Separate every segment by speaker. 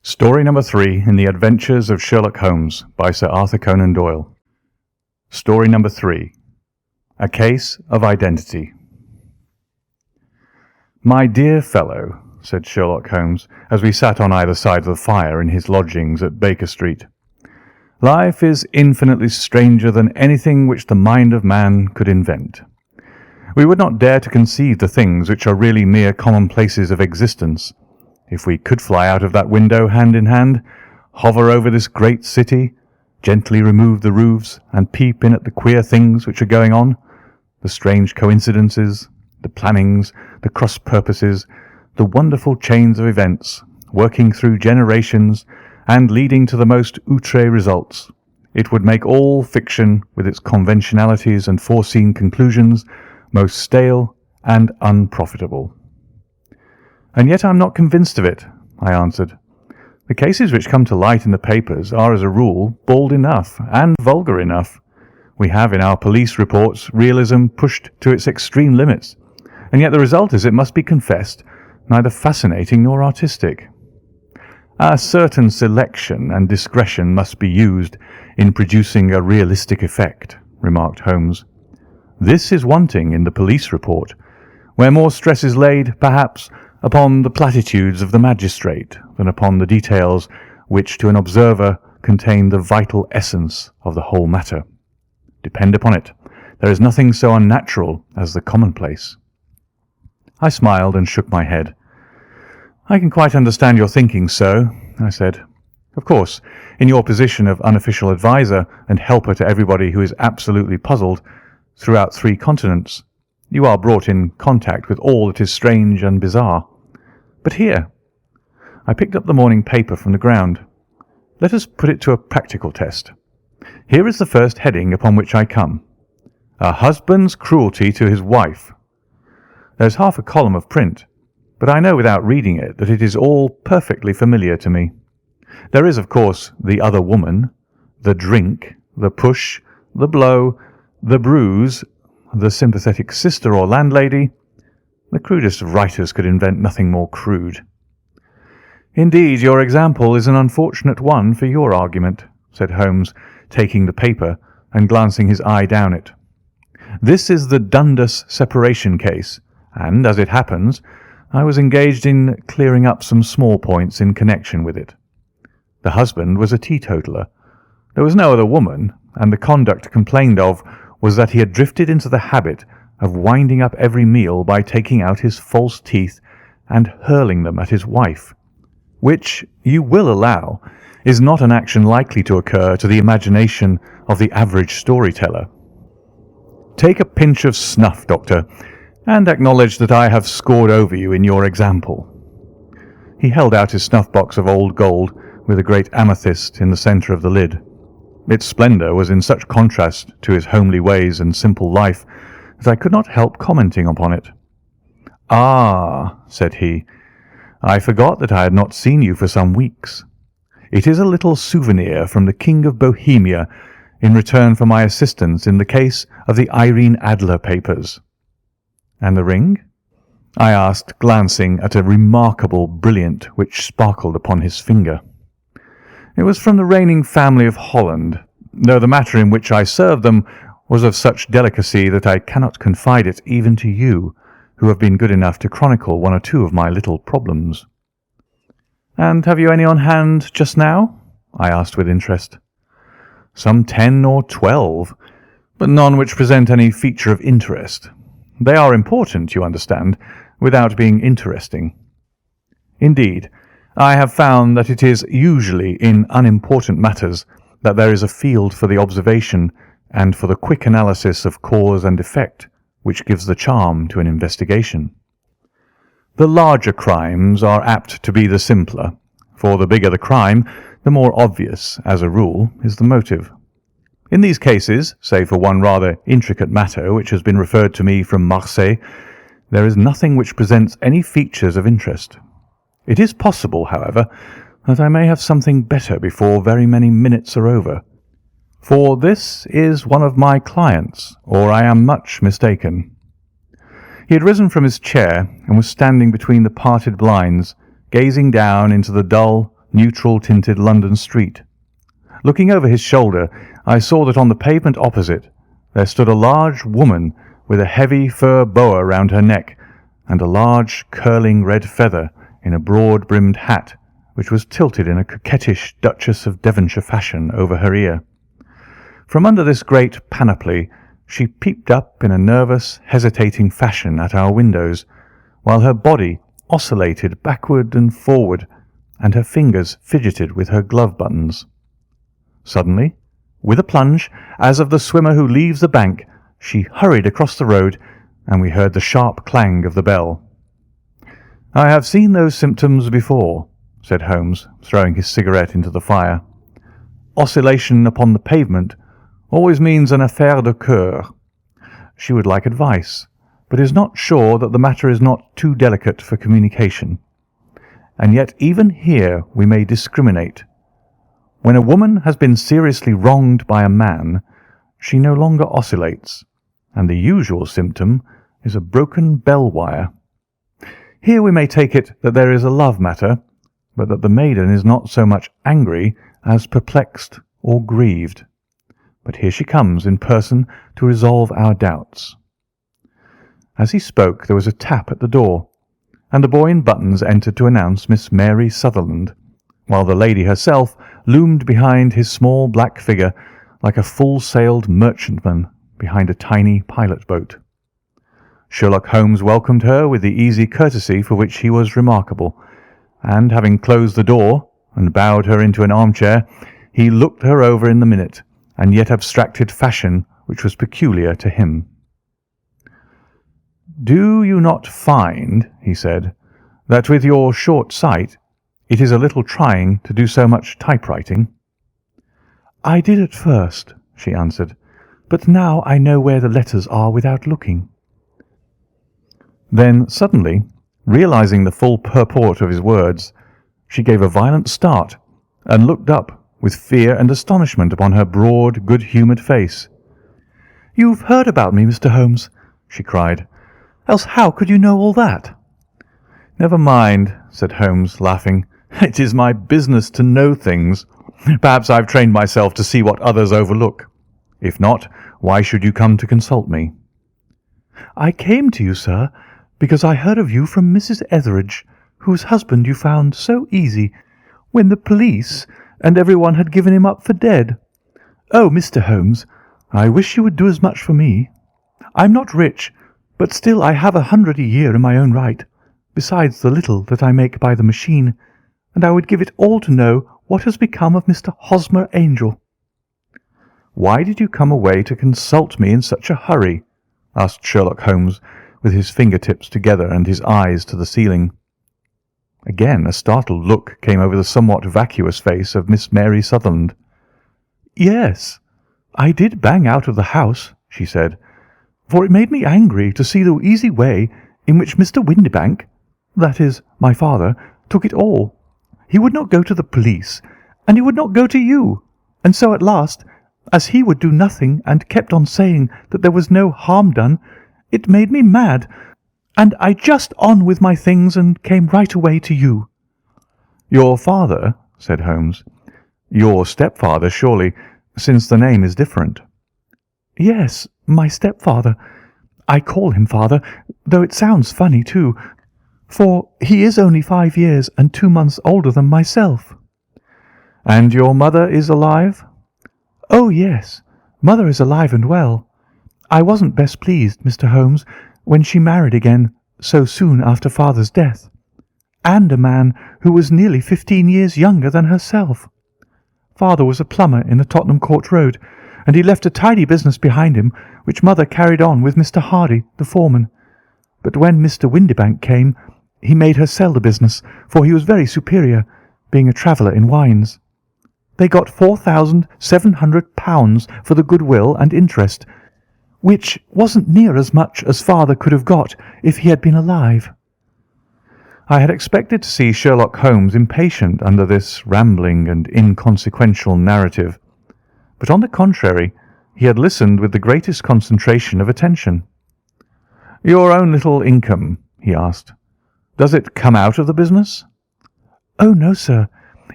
Speaker 1: Story number 3 in the Adventures of Sherlock Holmes by Sir Arthur Conan Doyle. Story number 3. A Case of Identity. "My dear fellow," said Sherlock Holmes, as we sat on either side of the fire in his lodgings at Baker Street, "life is infinitely stranger than anything which the mind of man could invent. We would not dare to conceive the things which are really mere commonplaces of existence. If we could fly out of that window hand in hand, hover over this great city, gently remove the roofs, and peep in at the queer things which are going on, the strange coincidences, the plannings, the cross-purposes, the wonderful chains of events, working through generations and leading to the most outre results, it would make all fiction, with its conventionalities and foreseen conclusions, most stale and unprofitable." "And yet I am not convinced of it," I answered. "The cases which come to light in the papers are, as a rule, bald enough and vulgar enough. We have in our police reports realism pushed to its extreme limits, and yet the result is, it must be confessed, neither fascinating nor artistic. A certain selection and discretion must be used in producing a realistic effect," remarked Holmes. "This is wanting in the police report, where more stress is laid, perhaps, upon the platitudes of the magistrate than upon the details which, to an observer, contain the vital essence of the whole matter. Depend upon it, there is nothing so unnatural as the commonplace." I smiled and shook my head. "I can quite understand your thinking so," I said. "Of course, in your position of unofficial adviser and helper to everybody who is absolutely puzzled throughout 3 continents, you are brought in contact with all that is strange and bizarre. But here," I picked up the morning paper from the ground, "let us put it to a practical test. Here is the first heading upon which I come. A husband's cruelty to his wife. There's half a column of print, but I know without reading it that it is all perfectly familiar to me. There is, of course, the other woman, the drink, the push, the blow, the bruise, the sympathetic sister or landlady. The crudest of writers could invent nothing more crude." "Indeed, your example is an unfortunate one for your argument," said Holmes, taking the paper and glancing his eye down it. "This is the Dundas separation case, and, as it happens, I was engaged in clearing up some small points in connection with it. The husband was a teetotaler. There was no other woman, and the conduct complained of was that he had drifted into the habit of winding up every meal by taking out his false teeth and hurling them at his wife, which, you will allow, is not an action likely to occur to the imagination of the average storyteller. Take a pinch of snuff, Doctor, and acknowledge that I have scored over you in your example." He held out his snuff-box of old gold with a great amethyst in the centre of the lid. Its splendour was in such contrast to his homely ways and simple life that I could not help commenting upon it. "Ah," said he, "I forgot that I had not seen you for some weeks. It is a little souvenir from the King of Bohemia in return for my assistance in the case of the Irene Adler papers." "And the ring?" I asked, glancing at a remarkable brilliant which sparkled upon his finger. "It was from the reigning family of Holland, though the matter in which I served them was of such delicacy that I cannot confide it even to you, who have been good enough to chronicle 1 or 2 of my little problems." "And have you any on hand just now?" I asked with interest. "Some 10 or 12, but none which present any feature of interest. They are important, you understand, without being interesting. Indeed, I have found that it is usually in unimportant matters that there is a field for the observation and for the quick analysis of cause and effect which gives the charm to an investigation. The larger crimes are apt to be the simpler, for the bigger the crime, the more obvious, as a rule, is the motive. In these cases, save for one rather intricate matter which has been referred to me from Marseille, there is nothing which presents any features of interest. It is possible, however, that I may have something better before very many minutes are over, for this is one of my clients, or I am much mistaken." He had risen from his chair and was standing between the parted blinds, gazing down into the dull, neutral-tinted London street. Looking over his shoulder, I saw that on the pavement opposite there stood a large woman with a heavy fur boa round her neck and a large curling red feather in a broad-brimmed hat which was tilted in a coquettish Duchess of Devonshire fashion over her ear. From under this great panoply she peeped up in a nervous, hesitating fashion at our windows, while her body oscillated backward and forward, and her fingers fidgeted with her glove buttons. Suddenly, with a plunge, as of the swimmer who leaves the bank, she hurried across the road, and we heard the sharp clang of the bell. "I have seen those symptoms before," said Holmes, throwing his cigarette into the fire. "Oscillation upon the pavement always means an affaire de cœur. She would like advice, but is not sure that the matter is not too delicate for communication. And yet even here we may discriminate. When a woman has been seriously wronged by a man, she no longer oscillates, and the usual symptom is a broken bell wire. Here we may take it that there is a love matter, but that the maiden is not so much angry as perplexed or grieved. But here she comes in person to resolve our doubts." As he spoke there was a tap at the door, and the boy in buttons entered to announce Miss Mary Sutherland, while the lady herself loomed behind his small black figure like a full-sailed merchantman behind a tiny pilot-boat. Sherlock Holmes welcomed her with the easy courtesy for which he was remarkable, and having closed the door and bowed her into an armchair, he looked her over in the minute and yet abstracted fashion which was peculiar to him. "Do you not find," he said, "that with your short sight it is a little trying to do so much typewriting?" "I did at first," she answered, "but now I know where the letters are without looking." Then suddenly, realizing the full purport of his words, she gave a violent start and looked up with fear and astonishment upon her broad, good-humoured face. "You've heard about me, Mr. Holmes," she cried. "Else how could you know all that?" "Never mind," said Holmes, laughing. "It is my business to know things. Perhaps I've trained myself to see what others overlook. If not, why should you come to consult me?" "I came to you, sir, because I heard of you from Mrs. Etheridge, whose husband you found so easy when the police and everyone had given him up for dead. Oh, Mr. Holmes, I wish you would do as much for me. I'm not rich, but still I have 100 a year in my own right, besides the little that I make by the machine, and I would give it all to know what has become of Mr. Hosmer Angel." "Why did you come away to consult me in such a hurry?" asked Sherlock Holmes, with his fingertips together and his eyes to the ceiling. Again a startled look came over the somewhat vacuous face of Miss Mary Sutherland. "Yes, I did bang out of the house," she said, "for it made me angry to see the easy way in which Mr. Windibank, that is, my father, took it all. He would not go to the police, and he would not go to you, and so at last, as he would do nothing and kept on saying that there was no harm done, it made me mad, and I just on with my things and came right away to you." "Your father?" said Holmes. "Your stepfather, surely, since the name is different." "Yes, my stepfather. I call him father, though it sounds funny too, for he is only 5 years and 2 months older than myself." "And your mother is alive?" "Oh, yes, mother is alive and well. I wasn't best pleased, Mr. Holmes, when she married again so soon after father's death, and a man who was nearly 15 years younger than herself. Father was a plumber in the Tottenham Court Road, and he left a tidy business behind him, which mother carried on with Mr. Hardy, the foreman. But when Mr. Windibank came, he made her sell the business, for he was very superior, being a traveller in wines. They got £4,700 for the goodwill and interest, which wasn't near as much as father could have got if he had been alive." I had expected to see Sherlock Holmes impatient under this rambling and inconsequential narrative, but on the contrary, he had listened with the greatest concentration of attention. "Your own little income," he asked, "does it come out of the business?" "Oh, no, sir.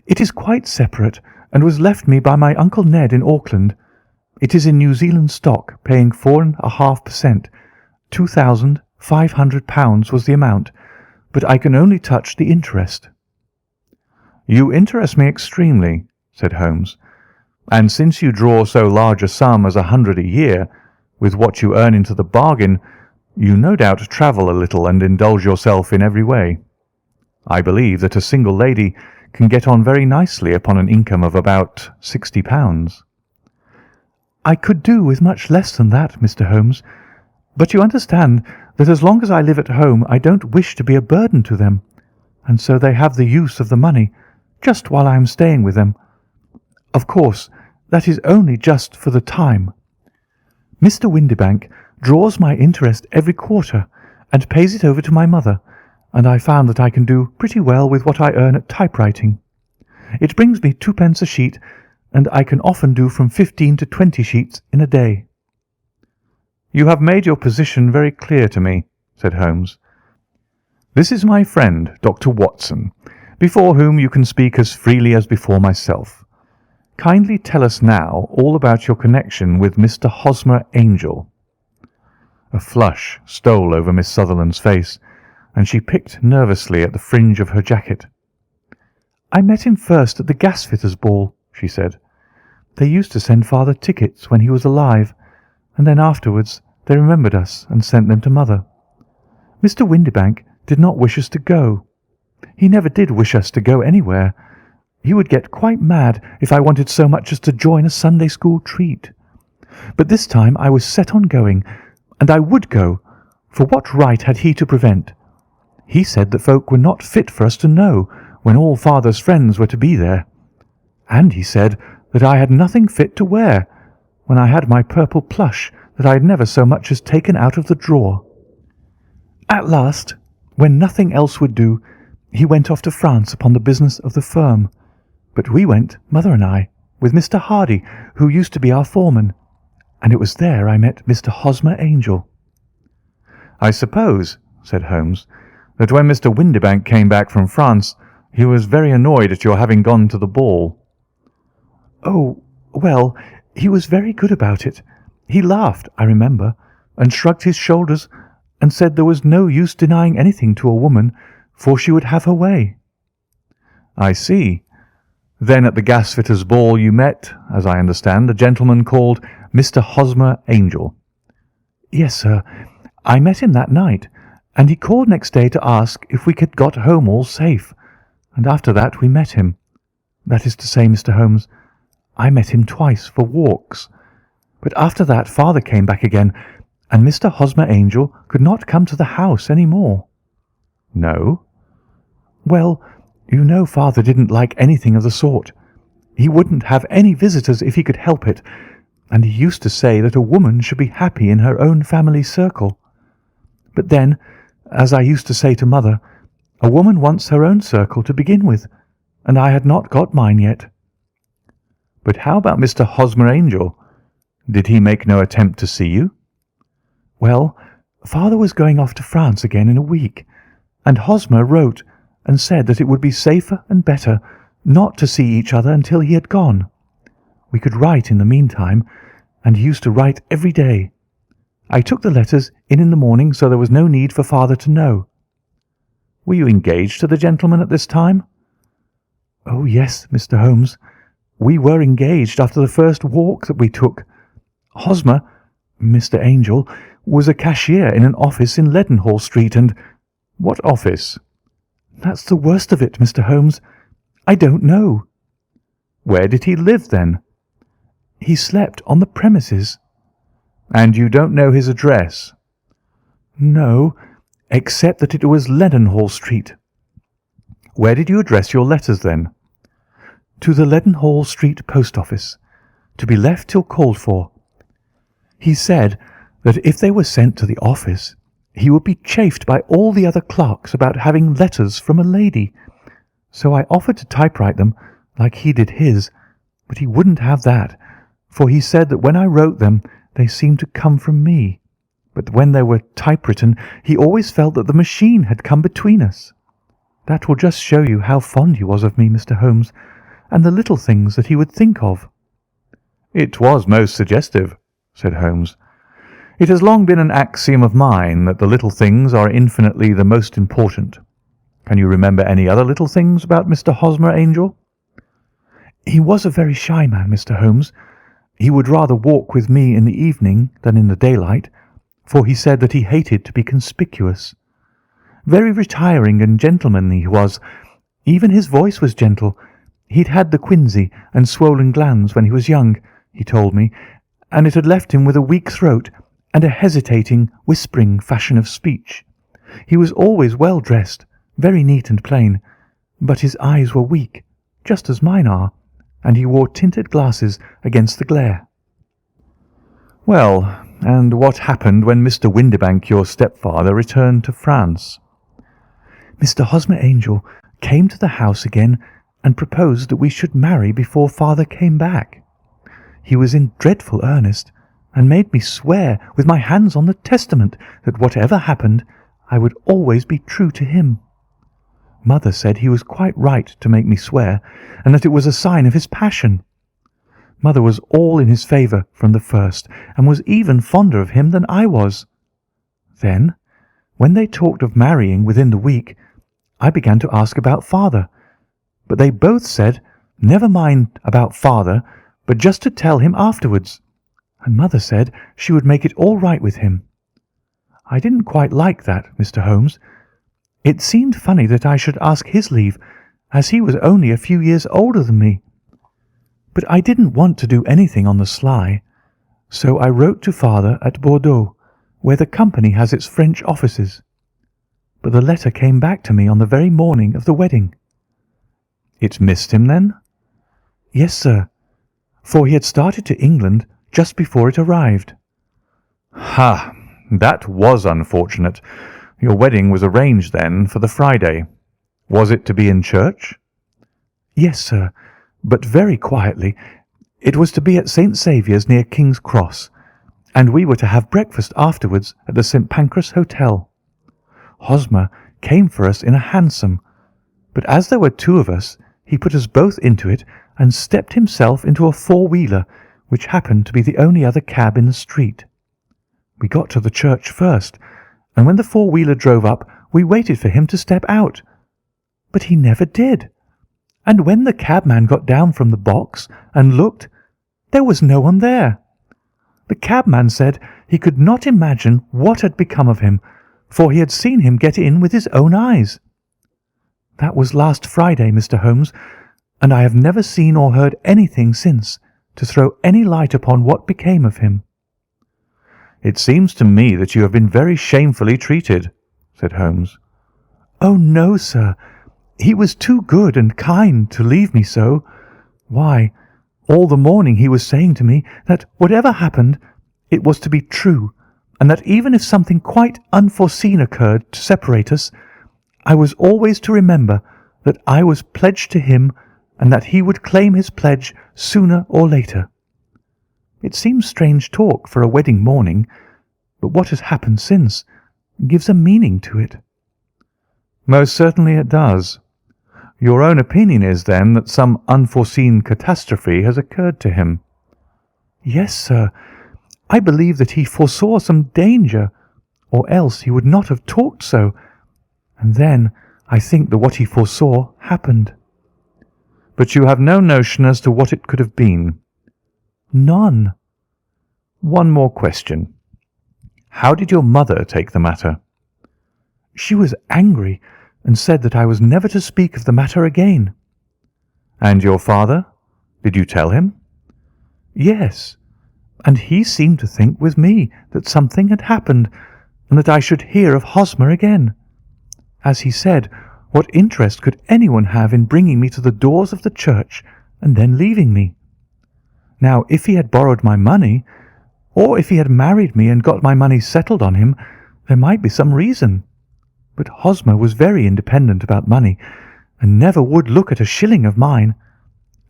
Speaker 1: It is quite separate, and was left me by my Uncle Ned in Auckland. It is in New Zealand stock, paying 4.5%. £2,500 was the amount, but I can only touch the interest." "You interest me extremely," said Holmes, "and since you draw so large a sum as 100 a year, with what you earn into the bargain, you no doubt travel a little and indulge yourself in every way. I believe that a single lady can get on very nicely upon an income of about £60. "I could do with much less than that, Mr. Holmes, but you understand that as long as I live at home I don't wish to be a burden to them, and so they have the use of the money just while I am staying with them. Of course, that is only just for the time. Mr. Windibank draws my interest every quarter and pays it over to my mother, and I found that I can do pretty well with what I earn at typewriting. It brings me 2 pence a sheet, and I can often do from 15 to 20 sheets in a day." "You have made your position very clear to me," said Holmes. "This is my friend, Dr. Watson, before whom you can speak as freely as before myself. Kindly tell us now all about your connection with Mr. Hosmer Angel." A flush stole over Miss Sutherland's face, and she picked nervously at the fringe of her jacket. "I met him first at the gasfitters' ball," she said. "They used to send father tickets when he was alive, and then afterwards they remembered us and sent them to mother. Mr. Windibank did not wish us to go. He never did wish us to go anywhere. He would get quite mad if I wanted so much as to join a Sunday school treat. But this time I was set on going, and I would go, for what right had he to prevent? He said that folk were not fit for us to know when all father's friends were to be there. And he said that I had nothing fit to wear, when I had my purple plush that I had never so much as taken out of the drawer. At last, when nothing else would do, he went off to France upon the business of the firm. But we went, mother and I, with Mr. Hardy, who used to be our foreman, and it was there I met Mr. Hosmer Angel." "I suppose," said Holmes, "that when Mr. Windibank came back from France, he was very annoyed at your having gone to the ball." "Oh, well, he was very good about it. He laughed, I remember, and shrugged his shoulders, and said there was no use denying anything to a woman, for she would have her way." "I see. Then at the gasfitters' ball you met, as I understand, a gentleman called Mr. Hosmer Angel." "Yes, sir. I met him that night, and he called next day to ask if we had got home all safe, and after that we met him. That is to say, Mr. Holmes, I met him twice for walks. But after that father came back again, and Mr. Hosmer Angel could not come to the house any more." "No?" "Well, you know father didn't like anything of the sort. He wouldn't have any visitors if he could help it, and he used to say that a woman should be happy in her own family circle. But then, as I used to say to mother, a woman wants her own circle to begin with, and I had not got mine yet." "But how about Mr. Hosmer Angel? Did he make no attempt to see you?" "Well, father was going off to France again in a week, and Hosmer wrote and said that it would be safer and better not to see each other until he had gone. We could write in the meantime, and he used to write every day. I took the letters in the morning, so there was no need for father to know." "Were you engaged to the gentleman at this time?" "Oh, yes, Mr. Holmes. We were engaged after the first walk that we took. Hosmer, Mr. Angel, was a cashier in an office in Leadenhall Street, and—" "What office?" "That's the worst of it, Mr. Holmes. I don't know." "Where did he live, then?" "He slept on the premises." "And you don't know his address?" "No, except that it was Leadenhall Street." "Where did you address your letters, then?" "To the Leadenhall Street post office, to be left till called for. He said that if they were sent to the office, he would be chaffed by all the other clerks about having letters from a lady. So I offered to typewrite them, like he did his, but he wouldn't have that, for he said that when I wrote them they seemed to come from me, but when they were typewritten he always felt that the machine had come between us. That will just show you how fond he was of me, Mr. Holmes, and the little things that he would think of." "It was most suggestive," said Holmes. "It has long been an axiom of mine that the little things are infinitely the most important. Can you remember any other little things about Mr. Hosmer, Angel?" "He was a very shy man, Mr. Holmes. He would rather walk with me in the evening than in the daylight, for he said that he hated to be conspicuous. Very retiring and gentlemanly he was. Even his voice was gentle. He'd had the quinsy and swollen glands when he was young, he told me, and it had left him with a weak throat and a hesitating, whispering fashion of speech. He was always well dressed, very neat and plain, but his eyes were weak, just as mine are, and he wore tinted glasses against the glare." "Well, and what happened when Mr. Windibank, your stepfather, returned to France?" "Mr. Hosmer, Angel, came to the house again and proposed that we should marry before father came back. He was in dreadful earnest, and made me swear with my hands on the testament that whatever happened, I would always be true to him. Mother said he was quite right to make me swear, and that it was a sign of his passion. Mother was all in his favour from the first, and was even fonder of him than I was. Then, when they talked of marrying within the week, I began to ask about father, but they both said, never mind about father, but just to tell him afterwards, and Mother said she would make it all right with him. I didn't quite like that, Mr. Holmes. It seemed funny that I should ask his leave, as he was only a few years older than me. But I didn't want to do anything on the sly, so I wrote to father at Bordeaux, where the company has its French offices. But the letter came back to me on the very morning of the wedding." "It missed him, then?" "Yes, sir, for he had started to England just before it arrived." "Ha! That was unfortunate. Your wedding was arranged, then, for the Friday. Was it to be in church?" "Yes, sir, but very quietly. It was to be at St. Saviour's near King's Cross, and we were to have breakfast afterwards at the St. Pancras Hotel. Hosmer came for us in a hansom, but as there were two of us, he put us both into it and stepped himself into a four-wheeler, which happened to be the only other cab in the street. We got to the church first, and when the four-wheeler drove up, we waited for him to step out. But he never did, and when the cabman got down from the box and looked, there was no one there. The cabman said he could not imagine what had become of him, for he had seen him get in with his own eyes. That was last Friday, Mr. Holmes, and I have never seen or heard anything since to throw any light upon what became of him." "It seems to me that you have been very shamefully treated," said Holmes. "Oh, no, sir. He was too good and kind to leave me so. Why, all the morning he was saying to me that whatever happened, it was to be true, and that even if something quite unforeseen occurred to separate us, I was always to remember that I was pledged to him, and that he would claim his pledge sooner or later. It seems strange talk for a wedding morning, but what has happened since gives a meaning to it." "Most certainly it does. Your own opinion is, then, that some unforeseen catastrophe has occurred to him?" "Yes, sir. I believe that he foresaw some danger, or else he would not have talked so, and then I think that what he foresaw happened." "But you have no notion as to what it could have been?" "None." "One more question. How did your mother take the matter?" "She was angry, and said that I was never to speak of the matter again." "And your father? Did you tell him?" "Yes, and he seemed to think with me that something had happened, and that I should hear of Hosmer again. As he said, what interest could anyone have in bringing me to the doors of the church and then leaving me? Now, if he had borrowed my money, or if he had married me and got my money settled on him, there might be some reason. But Hosmer was very independent about money, and never would look at a shilling of mine.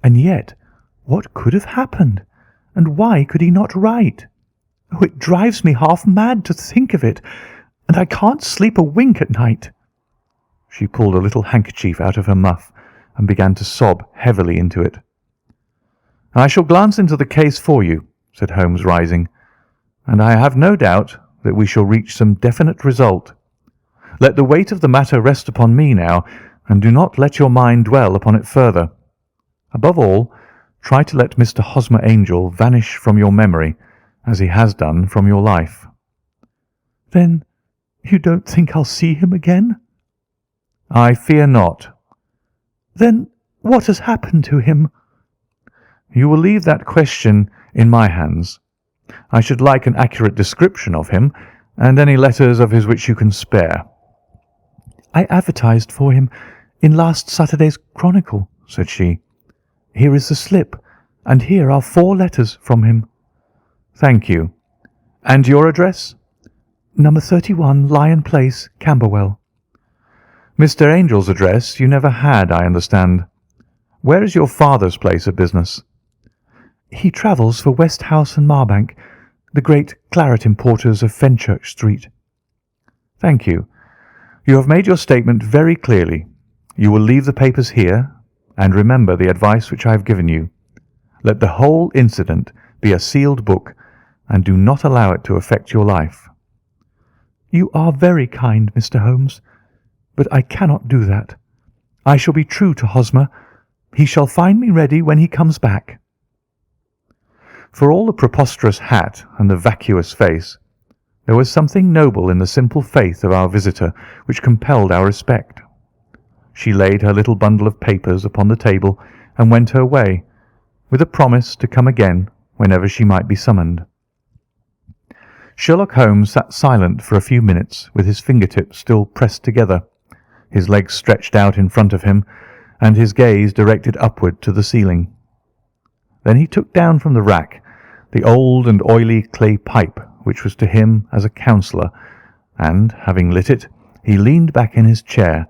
Speaker 1: And yet, what could have happened? And why could he not write? Oh, it drives me half mad to think of it, and I can't sleep a wink at night." She pulled a little handkerchief out of her muff and began to sob heavily into it. "I shall glance into the case for you," said Holmes, rising, "and I have no doubt that we shall reach some definite result. Let the weight of the matter rest upon me now, and do not let your mind dwell upon it further. Above all, try to let Mr. Hosmer Angel vanish from your memory, as he has done from your life." "Then you don't think I'll see him again?" "I fear not." "Then what has happened to him?" "You will leave that question in my hands. I should like an accurate description of him, and any letters of his which you can spare." "I advertised for him in last Saturday's Chronicle," said she. "Here is the slip, and here are 4 letters from him." "Thank you. And your address?" "Number 31, Lion Place, Camberwell." "Mr. Angel's address you never had, I understand. Where is your father's place of business?" "He travels for Westhouse and Marbank, the great claret importers of Fenchurch Street." "Thank you. You have made your statement very clearly. You will leave the papers here, and remember the advice which I have given you. Let the whole incident be a sealed book, and do not allow it to affect your life." "You are very kind, Mr. Holmes, but I cannot do that. I shall be true to Hosmer. He shall find me ready when he comes back." For all the preposterous hat and the vacuous face, there was something noble in the simple faith of our visitor which compelled our respect. She laid her little bundle of papers upon the table and went her way, with a promise to come again whenever she might be summoned. Sherlock Holmes sat silent for a few minutes, with his fingertips still pressed together, his legs stretched out in front of him, and his gaze directed upward to the ceiling. Then he took down from the rack the old and oily clay pipe which was to him as a counsellor, and, having lit it, he leaned back in his chair,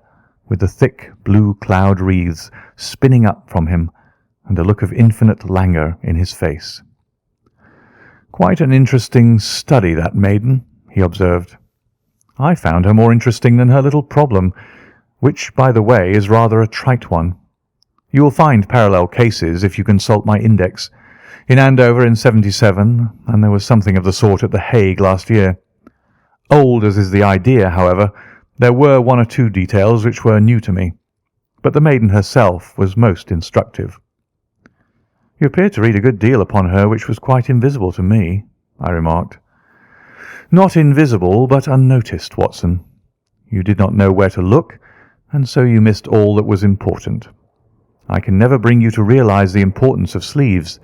Speaker 1: with the thick blue cloud wreaths spinning up from him, and a look of infinite languor in his face. "Quite an interesting study, that maiden," he observed. "I found her more interesting than her little problem, which, by the way, is rather a trite one. You will find parallel cases if you consult my index. In Andover in 77, and there was something of the sort at The Hague last year. Old as is the idea, however, there were 1 or 2 details which were new to me, but the maiden herself was most instructive." "You appeared to read a good deal upon her which was quite invisible to me," I remarked. "Not invisible, but unnoticed, Watson. You did not know where to look, and so you missed all that was important. I can never bring you to realize the importance of sleeves,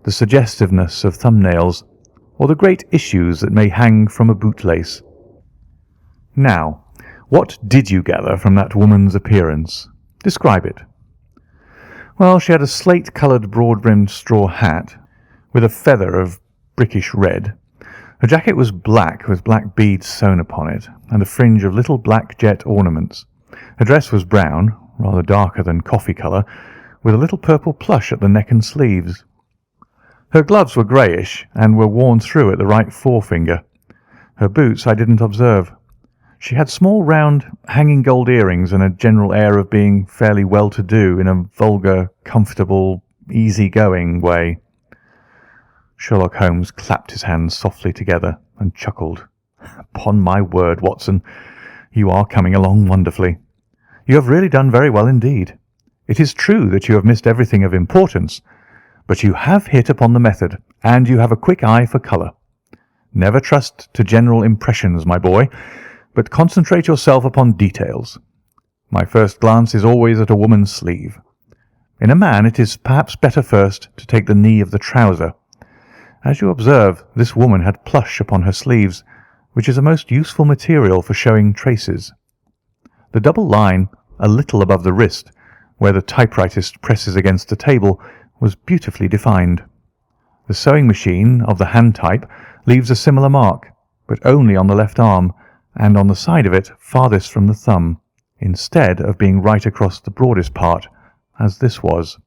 Speaker 1: the suggestiveness of thumbnails, or the great issues that may hang from a bootlace. Now, what did you gather from that woman's appearance? Describe it." "Well, she had a slate-coloured broad-brimmed straw hat, with a feather of brickish red. Her jacket was black, with black beads sewn upon it, and a fringe of little black jet ornaments. Her dress was brown, rather darker than coffee colour, with a little purple plush at the neck and sleeves. Her gloves were greyish, and were worn through at the right forefinger. Her boots I didn't observe. She had small round hanging gold earrings and a general air of being fairly well-to-do in a vulgar, comfortable, easy-going way." Sherlock Holmes clapped his hands softly together and chuckled. "Upon my word, Watson, you are coming along wonderfully. You have really done very well indeed. It is true that you have missed everything of importance, but you have hit upon the method, and you have a quick eye for colour. Never trust to general impressions, my boy, but concentrate yourself upon details. My first glance is always at a woman's sleeve. In a man it is perhaps better first to take the knee of the trouser. As you observe, this woman had plush upon her sleeves, which is a most useful material for showing traces. The double line, a little above the wrist, where the typewritist presses against the table, was beautifully defined. The sewing machine of the hand type leaves a similar mark, but only on the left arm, and on the side of it farthest from the thumb, instead of being right across the broadest part, as this was.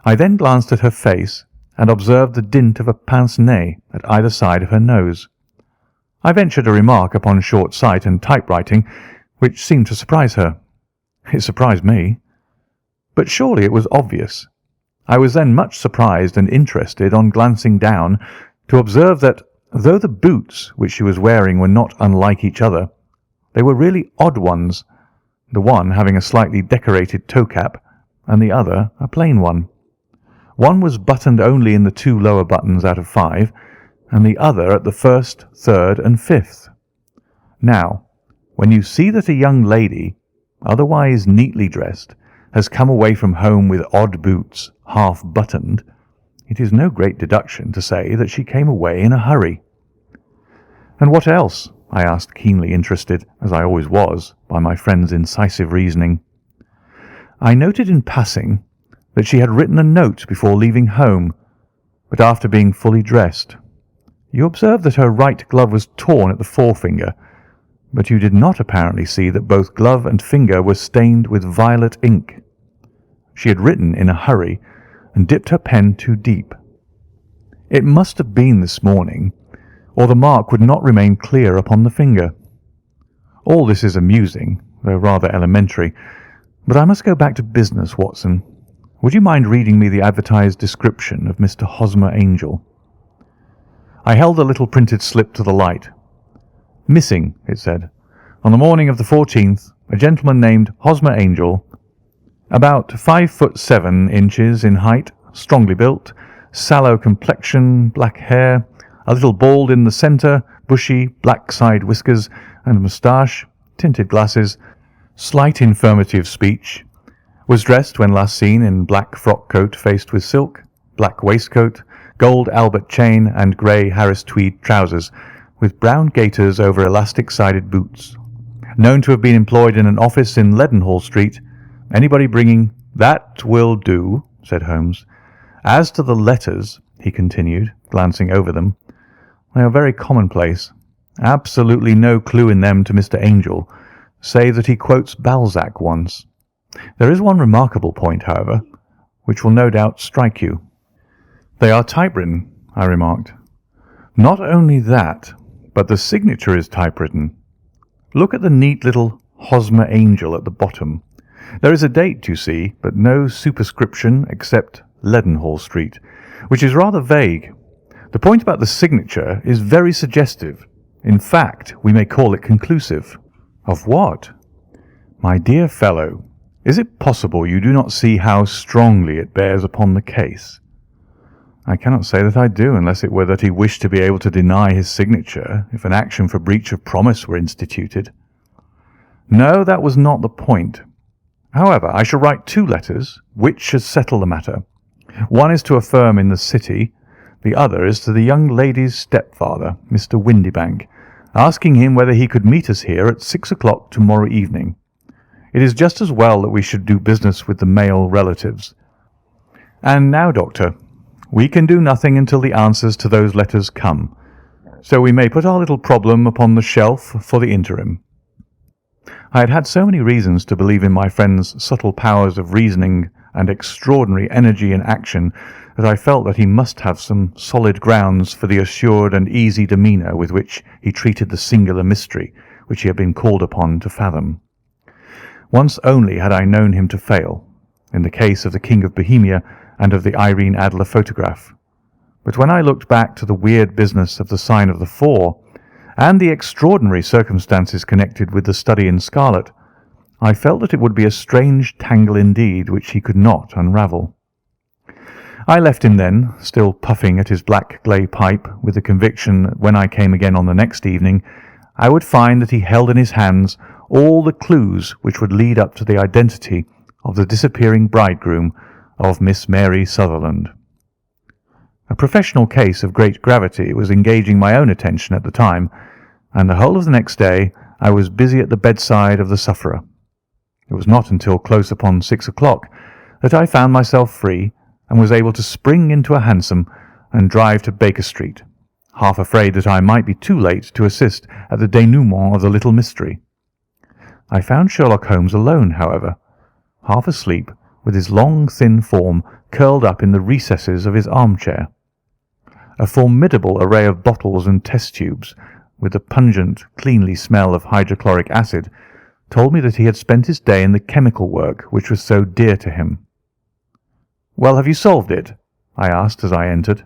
Speaker 1: I then glanced at her face, and observed the dint of a pince-nez at either side of her nose. I ventured a remark upon short sight and typewriting, which seemed to surprise her. It surprised me. But surely it was obvious. I was then much surprised and interested on glancing down to observe that, though the boots which she was wearing were not unlike each other, they were really odd ones, the one having a slightly decorated toe cap and the other a plain one. One was buttoned only in the 2 lower buttons out of 5, and the other at the 1st, 3rd, and 5th. Now, when you see that a young lady, otherwise neatly dressed, has come away from home with odd boots, half buttoned, it is no great deduction to say that she came away in a hurry. "And what else?" I asked, keenly interested, as I always was, by my friend's incisive reasoning. "I noted in passing that she had written a note before leaving home, but after being fully dressed. You observed that her right glove was torn at the forefinger, but you did not apparently see that both glove and finger were stained with violet ink. She had written in a hurry and dipped her pen too deep. It must have been this morning, or the mark would not remain clear upon the finger. All this is amusing, though rather elementary, but I must go back to business, Watson. Would you mind reading me the advertised description of Mr. Hosmer Angel?" I held the little printed slip to the light. "Missing," it said, "on the morning of the 14th, a gentleman named Hosmer Angel, about 5'7" in height, strongly built, sallow complexion, black hair, a little bald in the centre, bushy, black side whiskers and moustache, tinted glasses, slight infirmity of speech, was dressed when last seen in black frock coat faced with silk, black waistcoat, gold Albert chain and grey Harris tweed trousers, with brown gaiters over elastic-sided boots. Known to have been employed in an office in Leadenhall Street. Anybody bringing—" "That will do," said Holmes. "As to the letters," he continued, glancing over them, "they are very commonplace. Absolutely no clue in them to Mr. Angel, save that he quotes Balzac once. There is one remarkable point, however, which will no doubt strike you." "They are typewritten," I remarked. "Not only that, but the signature is typewritten. Look at the neat little Hosmer Angel at the bottom. There is a date, you see, but no superscription except Leadenhall Street, which is rather vague. The point about the signature is very suggestive. In fact, we may call it conclusive." "Of what?" "My dear fellow, is it possible you do not see how strongly it bears upon the case?" "I cannot say that I do, unless it were that he wished to be able to deny his signature if an action for breach of promise were instituted." "No, that was not the point. However, I shall write 2 letters, which should settle the matter. One is to a firm in the city, the other is to the young lady's stepfather, Mr. Windibank, asking him whether he could meet us here at 6 o'clock tomorrow evening. It is just as well that we should do business with the male relatives. And now, Doctor, we can do nothing until the answers to those letters come, so we may put our little problem upon the shelf for the interim." I had had so many reasons to believe in my friend's subtle powers of reasoning and extraordinary energy in action that I felt that he must have some solid grounds for the assured and easy demeanour with which he treated the singular mystery which he had been called upon to fathom. Once only had I known him to fail, in the case of the King of Bohemia and of the Irene Adler photograph. But when I looked back to the weird business of the Sign of the Four, and the extraordinary circumstances connected with the study in scarlet, I felt that it would be a strange tangle indeed which he could not unravel. I left him then, still puffing at his black clay pipe, with the conviction that when I came again on the next evening, I would find that he held in his hands all the clues which would lead up to the identity of the disappearing bridegroom of Miss Mary Sutherland. A professional case of great gravity was engaging my own attention at the time, and the whole of the next day I was busy at the bedside of the sufferer. It was not until close upon 6 o'clock that I found myself free and was able to spring into a hansom and drive to Baker Street, half afraid that I might be too late to assist at the denouement of the little mystery. I found Sherlock Holmes alone, however, half asleep, with his long, thin form curled up in the recesses of his armchair. A formidable array of bottles and test tubes, with the pungent, cleanly smell of hydrochloric acid, told me that he had spent his day in the chemical work which was so dear to him. Well, have you solved it? I asked as I entered.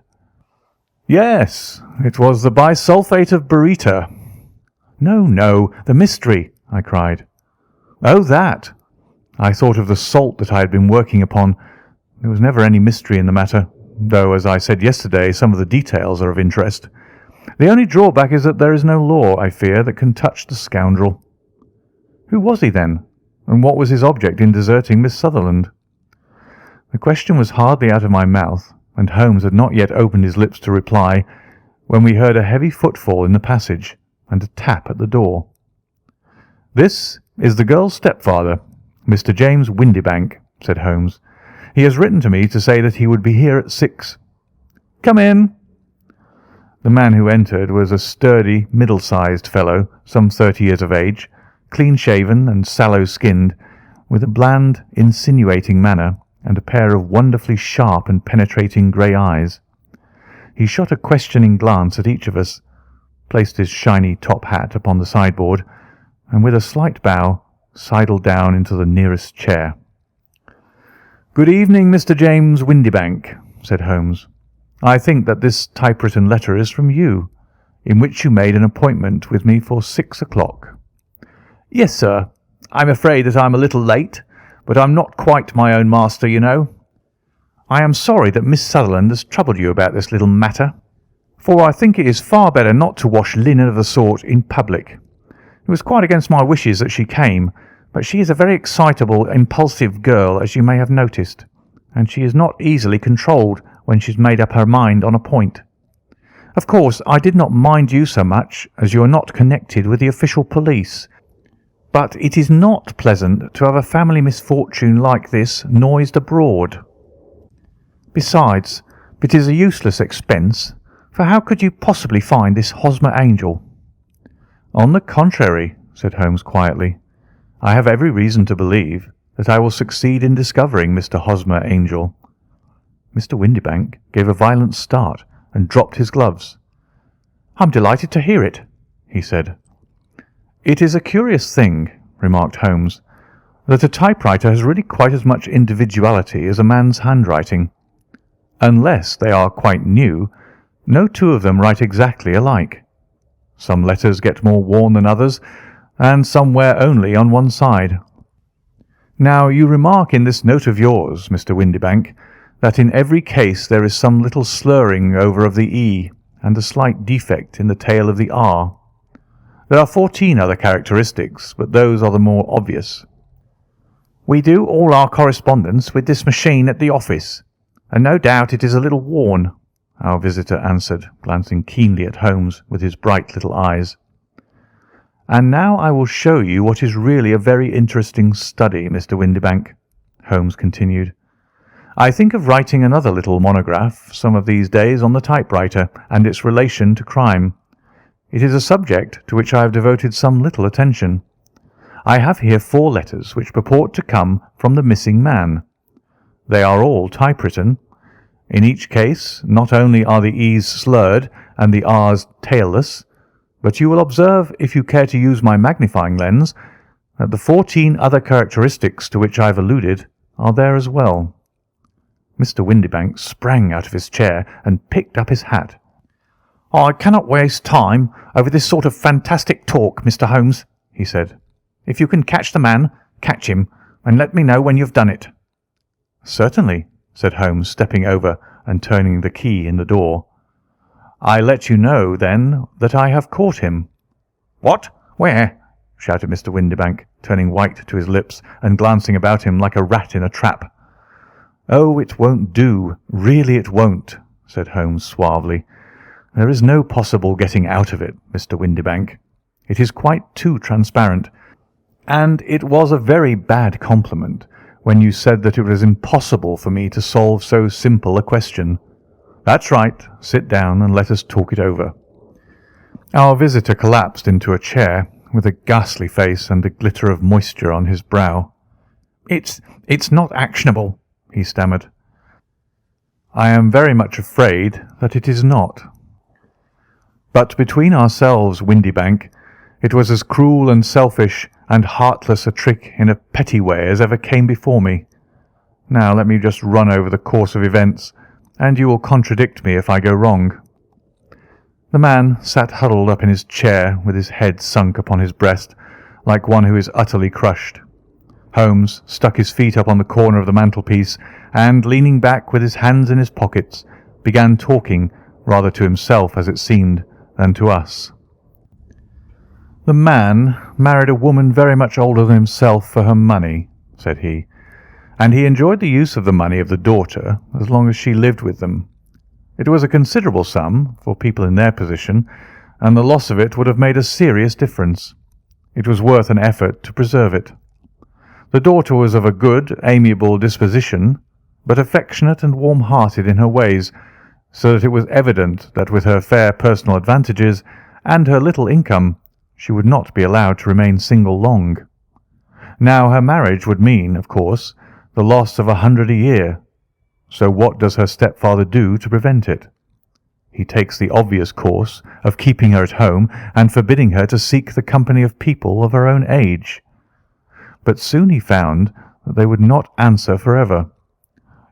Speaker 1: Yes, it was the bisulfate of baryta. No, the mystery, I cried. Oh, that! I thought of the salt that I had been working upon. There was never any mystery in the matter, though, as I said yesterday, some of the details are of interest. The only drawback is that there is no law, I fear, that can touch the scoundrel. Who was he, then, and what was his object in deserting Miss Sutherland? The question was hardly out of my mouth, and Holmes had not yet opened his lips to reply, when we heard a heavy footfall in the passage and a tap at the door. "This is the girl's stepfather, Mr. James Windibank," said Holmes. "He has written to me to say that he would be here at 6. Come in." The man who entered was a sturdy, middle-sized fellow, some 30 years of age, clean-shaven and sallow-skinned, with a bland, insinuating manner and a pair of wonderfully sharp and penetrating grey eyes. He shot a questioning glance at each of us, placed his shiny top hat upon the sideboard, and with a slight bow sidled down into the nearest chair. "Good evening, Mr. James Windibank," said Holmes. "I think that this typewritten letter is from you, in which you made an appointment with me for 6 o'clock." "Yes, sir. I'm afraid that I'm a little late, but I'm not quite my own master, you know. I am sorry that Miss Sutherland has troubled you about this little matter, for I think it is far better not to wash linen of the sort in public. It was quite against my wishes that she came, but she is a very excitable, impulsive girl, as you may have noticed, and she is not easily controlled when she's made up her mind on a point. Of course, I did not mind you so much, as you are not connected with the official police, but it is not pleasant to have a family misfortune like this noised abroad. Besides, it is a useless expense, for how could you possibly find this Hosmer Angel?" "On the contrary," said Holmes quietly, "I have every reason to believe that I will succeed in discovering Mr. Hosmer Angel." Mr. Windibank gave a violent start and dropped his gloves. "I'm delighted to hear it," he said. "It is a curious thing," remarked Holmes, "that a typewriter has really quite as much individuality as a man's handwriting. Unless they are quite new, no two of them write exactly alike. Some letters get more worn than others, and some wear only on one side. Now, you remark in this note of yours, Mr. Windibank, that in every case there is some little slurring over of the E and a slight defect in the tail of the R. There are 14 other characteristics, but those are the more obvious. We do all our correspondence with this machine at the office, and no doubt it is a little worn," our visitor answered, glancing keenly at Holmes with his bright little eyes. "And now I will show you what is really a very interesting study, Mr. Windibank," Holmes continued. "I think of writing another little monograph some of these days on the typewriter and its relation to crime. It is a subject to which I have devoted some little attention. I have here 4 letters which purport to come from the missing man. They are all typewritten. In each case, not only are the E's slurred and the R's tailless, but you will observe, if you care to use my magnifying lens, that the 14 other characteristics to which I have alluded are there as well." Mr. Windibank sprang out of his chair and picked up his hat. "I cannot waste time over this sort of fantastic talk, Mr. Holmes," he said. "If you can catch the man, catch him, and let me know when you have done it." "Certainly," said Holmes, stepping over and turning the key in the door. "I let you know, then, that I have caught him." "What? Where?" shouted Mr. Windibank, turning white to his lips and glancing about him like a rat in a trap. "Oh, it won't do. Really it won't," said Holmes suavely. "There is no possible getting out of it, Mr. Windibank. It is quite too transparent, and it was a very bad compliment when you said that it was impossible for me to solve so simple a question. That's right. Sit down and let us talk it over." Our visitor collapsed into a chair with a ghastly face and a glitter of moisture on his brow. It's not actionable," he stammered. "I am very much afraid that it is not. But between ourselves, Windibank, it was as cruel and selfish and heartless a trick in a petty way as ever came before me. Now let me just run over the course of events, and you will contradict me if I go wrong." The man sat huddled up in his chair with his head sunk upon his breast, like one who is utterly crushed. Holmes stuck his feet up on the corner of the mantelpiece and, leaning back with his hands in his pockets, began talking, rather to himself as it seemed, than to us. "The man married a woman very much older than himself for her money," said he, "and he enjoyed the use of the money of the daughter as long as she lived with them. It was a considerable sum for people in their position, and the loss of it would have made a serious difference. It was worth an effort to preserve it. The daughter was of a good, amiable disposition, but affectionate and warm-hearted in her ways, so that it was evident that with her fair personal advantages and her little income, she would not be allowed to remain single long. Now her marriage would mean, of course, the loss of 100 a year. So what does her stepfather do to prevent it? He takes the obvious course of keeping her at home and forbidding her to seek the company of people of her own age. But soon he found that they would not answer forever.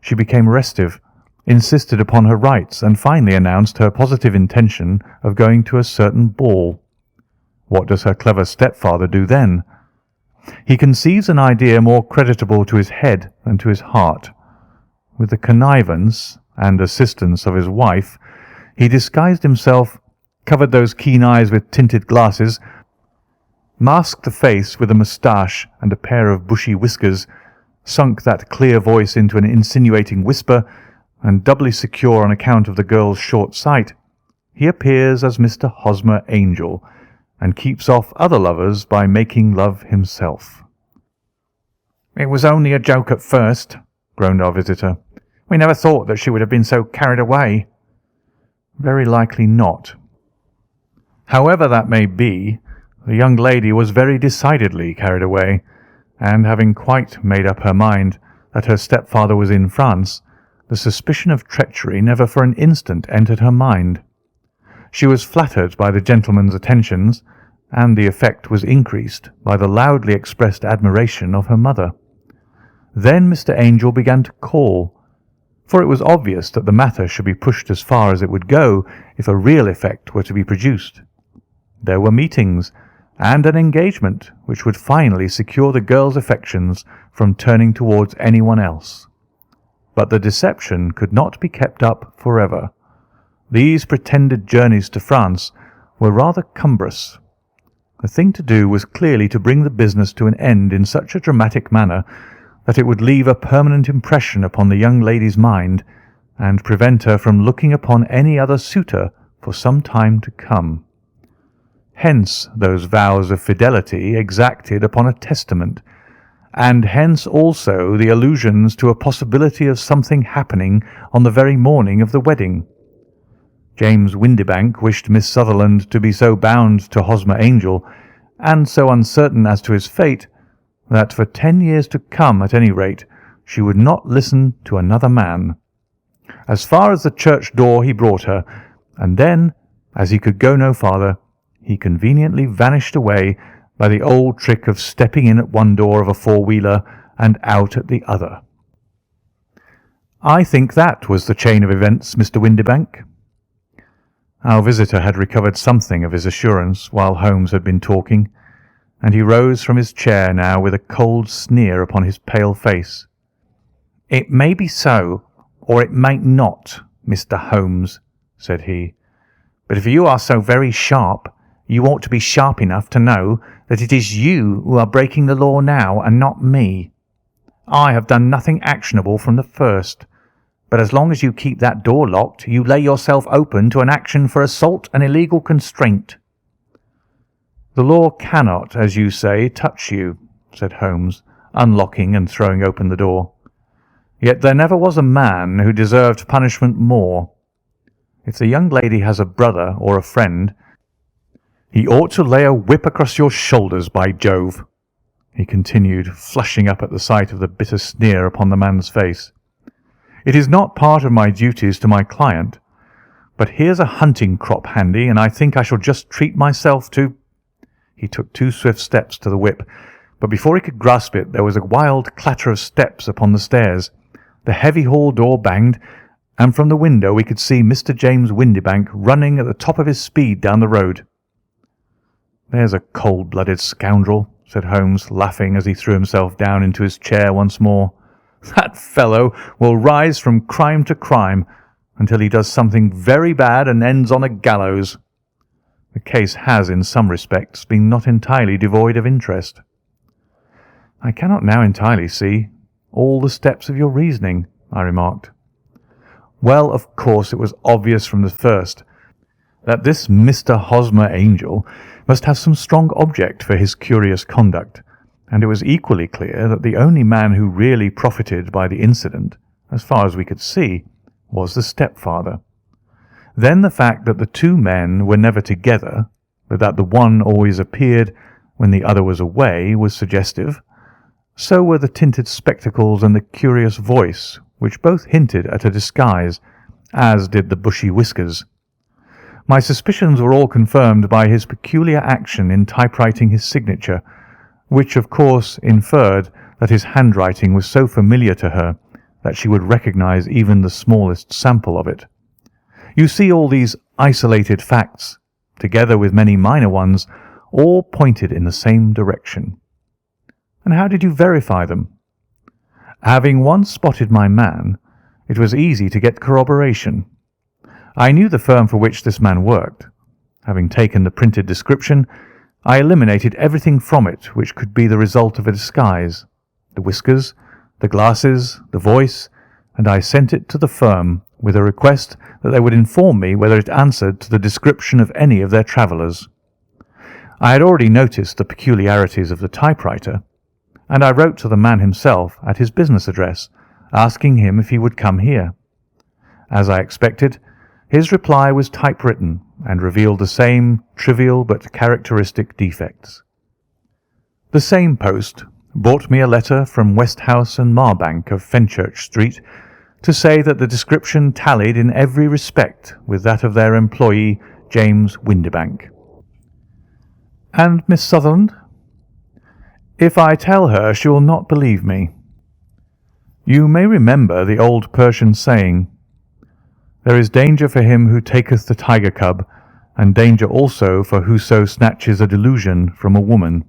Speaker 1: She became restive, insisted upon her rights, and finally announced her positive intention of going to a certain ball. What does her clever stepfather do then? He conceives an idea more creditable to his head than to his heart. With the connivance and assistance of his wife, he disguised himself, covered those keen eyes with tinted glasses, masked the face with a moustache and a pair of bushy whiskers, sunk that clear voice into an insinuating whisper, and doubly secure on account of the girl's short sight, he appears as Mr. Hosmer Angel, and keeps off other lovers by making love himself. "It was only a joke at first," groaned our visitor. "We never thought that she would have been so carried away." "Very likely not. However that may be, the young lady was very decidedly carried away, and having quite made up her mind that her stepfather was in France, the suspicion of treachery never for an instant entered her mind. She was flattered by the gentleman's attentions, and the effect was increased by the loudly expressed admiration of her mother. Then Mr. Angel began to call, for it was obvious that the matter should be pushed as far as it would go if a real effect were to be produced. There were meetings, and an engagement which would finally secure the girl's affections from turning towards anyone else. But the deception could not be kept up forever. These pretended journeys to France were rather cumbrous. The thing to do was clearly to bring the business to an end in such a dramatic manner that it would leave a permanent impression upon the young lady's mind, and prevent her from looking upon any other suitor for some time to come. Hence those vows of fidelity exacted upon a testament, and hence also the allusions to a possibility of something happening on the very morning of the wedding. James Windibank wished Miss Sutherland to be so bound to Hosmer Angel, and so uncertain as to his fate, that for 10 years to come, at any rate, she would not listen to another man. As far as the church door he brought her, and then, as he could go no farther, he conveniently vanished away by the old trick of stepping in at one door of a four-wheeler and out at the other. I think that was the chain of events, Mr. Windibank." Our visitor had recovered something of his assurance while Holmes had been talking, and he rose from his chair now with a cold sneer upon his pale face. "It may be so, or it may not, Mr. Holmes," said he. "But if you are so very sharp, you ought to be sharp enough to know that it is you who are breaking the law now, and not me. I have done nothing actionable from the first, but as long as you keep that door locked, you lay yourself open to an action for assault and illegal constraint." "The law cannot, as you say, touch you," said Holmes, unlocking and throwing open the door. "Yet there never was a man who deserved punishment more. If the young lady has a brother or a friend, he ought to lay a whip across your shoulders, by Jove," he continued, flushing up at the sight of the bitter sneer upon the man's face. "It is not part of my duties to my client, but here's a hunting crop handy, and I think I shall just treat myself to—" He took 2 swift steps to the whip, but before he could grasp it there was a wild clatter of steps upon the stairs, The heavy hall door banged, and from the window we could see Mr. James Windibank running at the top of his speed down the road. "There's a cold-blooded scoundrel," said Holmes, laughing as he threw himself down into his chair once more. "That fellow will rise from crime to crime until he does something very bad and ends on a gallows. The case has, in some respects, been not entirely devoid of interest." "I cannot now entirely see all the steps of your reasoning," I remarked. "Well, of course, it was obvious from the first that this Mr. Hosmer Angel must have some strong object for his curious conduct, and it was equally clear that the only man who really profited by the incident, as far as we could see, was the stepfather. Then the fact that the two men were never together, but that the one always appeared when the other was away, was suggestive. So were the tinted spectacles and the curious voice, which both hinted at a disguise, as did the bushy whiskers. My suspicions were all confirmed by his peculiar action in typewriting his signature, which of course inferred that his handwriting was so familiar to her that she would recognize even the smallest sample of it. You see, all these isolated facts, together with many minor ones, all pointed in the same direction. And how did you verify them? Having once spotted my man, it was easy to get corroboration. I knew the firm for which this man worked. Having taken the printed description, I eliminated everything from it which could be the result of a disguise, the whiskers, the glasses, the voice, and I sent it to the firm with a request that they would inform me whether it answered to the description of any of their travellers. I had already noticed the peculiarities of the typewriter, and I wrote to the man himself at his business address, asking him if he would come here. As I expected, his reply was typewritten and revealed the same trivial but characteristic defects. The same post brought me a letter from Westhouse and Marbank of Fenchurch Street to say that the description tallied in every respect with that of their employee, James Windibank. "And Miss Sutherland?" "If I tell her, she will not believe me. You may remember the old Persian saying, 'There is danger for him who taketh the tiger cub, and danger also for whoso snatches a delusion from a woman.'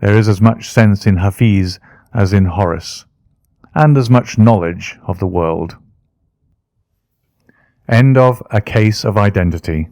Speaker 1: There is as much sense in Hafiz as in Horace, and as much knowledge of the world." End of A Case of Identity.